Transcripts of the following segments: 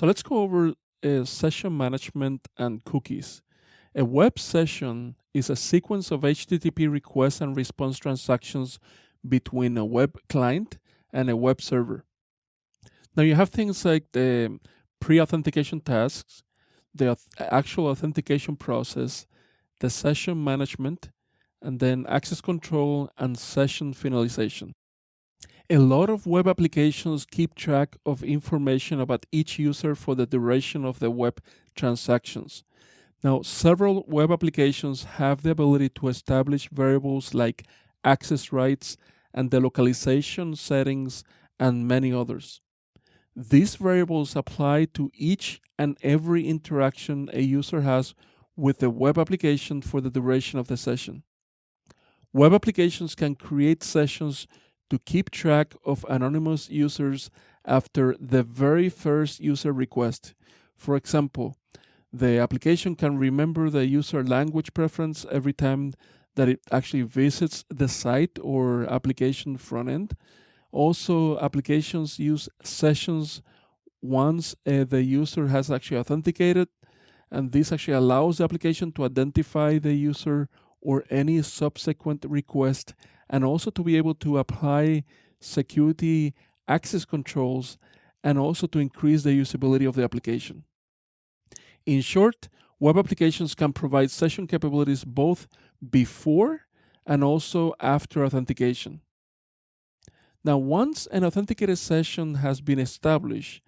So let's go over session management and cookies. A web session is a sequence of HTTP request and response transactions between a web client and a web server. Now you have things like the pre-authentication tasks, the actual authentication process, the session management, and then access control and session finalization. A lot of web applications keep track of information about each user for the duration of the web transactions. Now, several web applications have the ability to establish variables like access rights and the localization settings and many others. These variables apply to each and every interaction a user has with the web application for the duration of the session. Web applications can create sessions to keep track of anonymous users after the very first user request. For example, the application can remember the user language preference every time that it actually visits the site or application front end. Also, applications use sessions once the user has actually authenticated, and this actually allows the application to identify the user or any subsequent request, and also to be able to apply security access controls and also to increase the usability of the application. In short, web applications can provide session capabilities both before and also after authentication. Now, once an authenticated session has been established,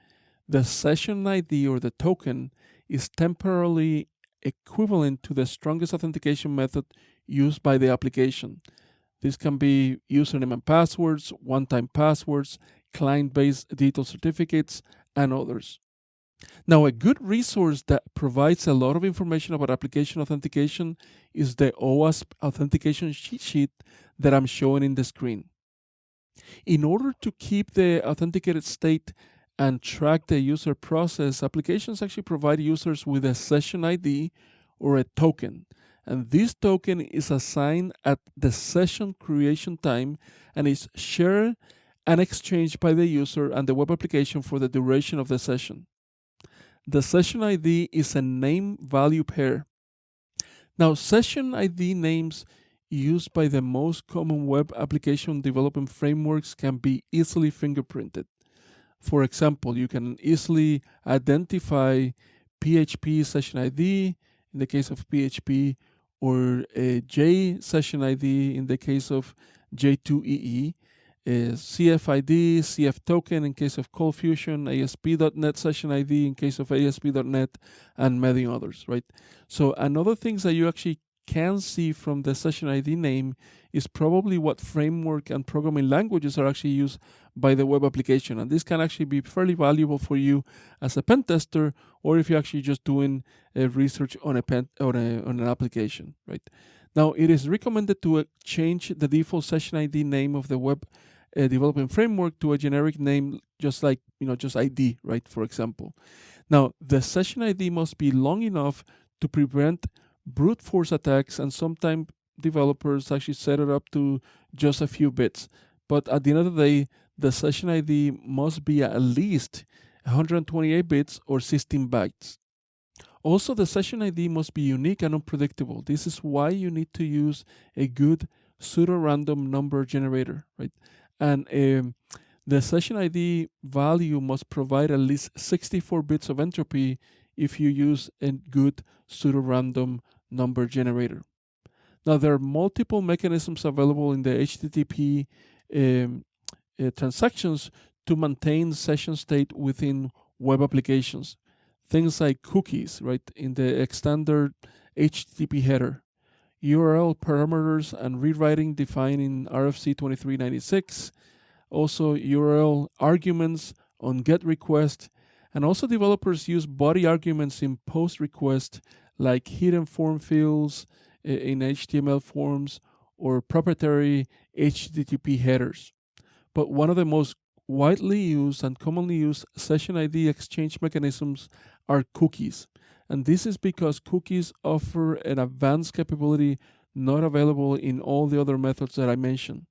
the session ID or the token is temporarily equivalent to the strongest authentication method used by the application. This can be username and passwords, one-time passwords, client-based digital certificates, and others. Now, a good resource that provides a lot of information about application authentication is the OWASP authentication cheat sheet that I'm showing in the screen. In order to keep the authenticated state and track the user process, applications actually provide users with a session ID or a token. And this token is assigned at the session creation time and is shared and exchanged by the user and the web application for the duration of the session. The session ID is a name value pair. Now, session ID names used by the most common web application development frameworks can be easily fingerprinted. For example, you can easily identify PHP session ID in the case of PHP, or a J session ID in the case of J2EE, CFID, CF token in case of ColdFusion, ASP.NET session ID in case of ASP.NET, and many others, right? So another things that you actually can see from the session ID name is probably what framework and programming languages are actually used by the web application. And this can actually be fairly valuable for you as a pen tester, or if you're actually just doing research on an application, right? Now, it is recommended to change the default session ID name of the web development framework to a generic name, just like, just ID, right? For example. Now, the session ID must be long enough to prevent brute force attacks, and sometimes developers actually set it up to just a few bits. But at the end of the day, the session ID must be at least 128 bits or 16 bytes. Also, the session ID must be unique and unpredictable. This is why you need to use a good pseudo-random number generator, right? And the session ID value must provide at least 64 bits of entropy if you use a good pseudo-random number generator. Now, there are multiple mechanisms available in the HTTP transactions to maintain session state within web applications. Things like cookies, right, in the standard HTTP header, URL parameters and rewriting defined in RFC 2396, also URL arguments on GET request, and also developers use body arguments in post request, like hidden form fields in HTML forms or proprietary HTTP headers. But one of the most widely used and commonly used session ID exchange mechanisms are cookies. And this is because cookies offer an advanced capability not available in all the other methods that I mentioned.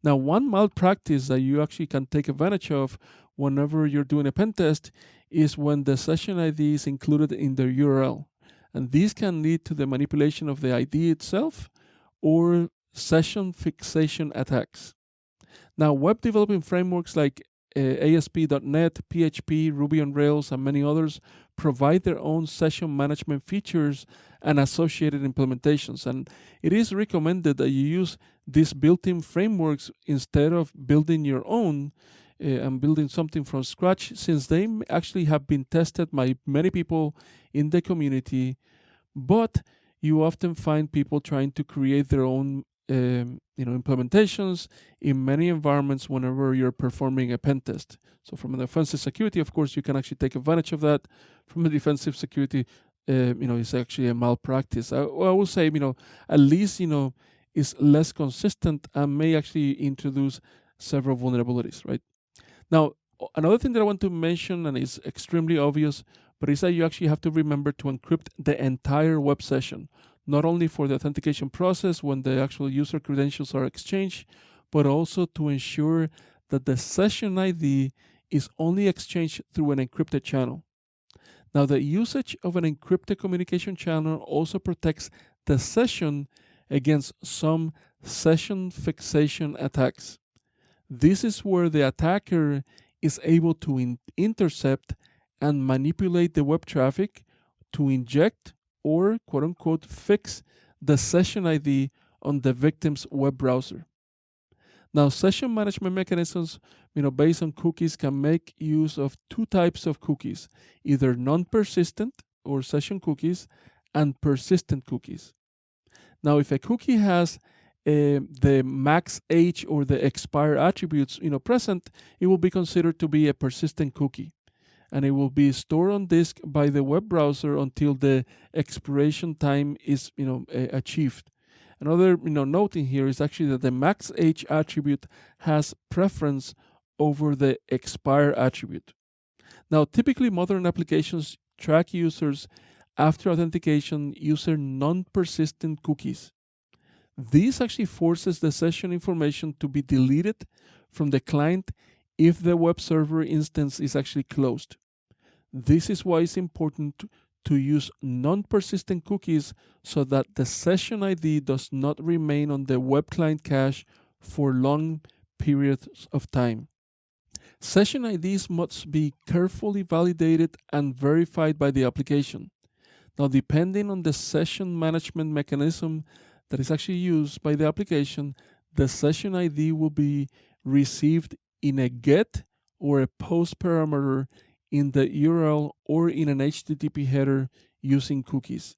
Now, one malpractice that you actually can take advantage of whenever you're doing a pen test is when the session ID is included in the URL. And this can lead to the manipulation of the ID itself or session fixation attacks. Now, web development frameworks like ASP.NET, PHP, Ruby on Rails, and many others provide their own session management features and associated implementations. And it is recommended that you use these built-in frameworks instead of building your own and building something from scratch, since they actually have been tested by many people in the community, but you often find people trying to create their own implementations in many environments whenever you're performing a pen test. So from an offensive security, of course, you can actually take advantage of that. From a defensive security, it's actually a malpractice. I will say, at least, is less consistent and may actually introduce several vulnerabilities, right? Now, another thing that I want to mention, and is extremely obvious, but is that you actually have to remember to encrypt the entire web session, not only for the authentication process when the actual user credentials are exchanged, but also to ensure that the session ID is only exchanged through an encrypted channel. Now, the usage of an encrypted communication channel also protects the session against some session fixation attacks. This is where the attacker is able to intercept and manipulate the web traffic to inject or quote-unquote fix the session ID on the victim's web browser. Now, session management mechanisms, based on cookies, can make use of two types of cookies, either non-persistent or session cookies and persistent cookies. Now, if a cookie has the max age or the expire attributes present, it will be considered to be a persistent cookie, and it will be stored on disk by the web browser until the expiration time is achieved. Another note in here is actually that the max age attribute has preference over the expire attribute. Now, typically modern applications track users after authentication using non-persistent cookies. This actually forces the session information to be deleted from the client if the web server instance is actually closed. This is why it's important to use non-persistent cookies so that the session ID does not remain on the web client cache for long periods of time. Session IDs must be carefully validated and verified by the application. Now, depending on the session management mechanism that is actually used by the application, the session ID will be received in a GET or a POST parameter in the URL or in an HTTP header using cookies.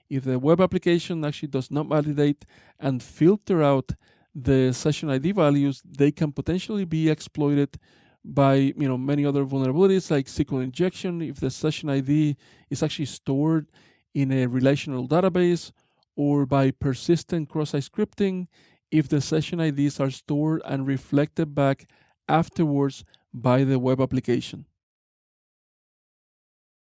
If the web application actually does not validate and filter out the session ID values, they can potentially be exploited by many other vulnerabilities like SQL injection if the session ID is actually stored in a relational database, or by persistent cross-site scripting if the session IDs are stored and reflected back afterwards by the web application.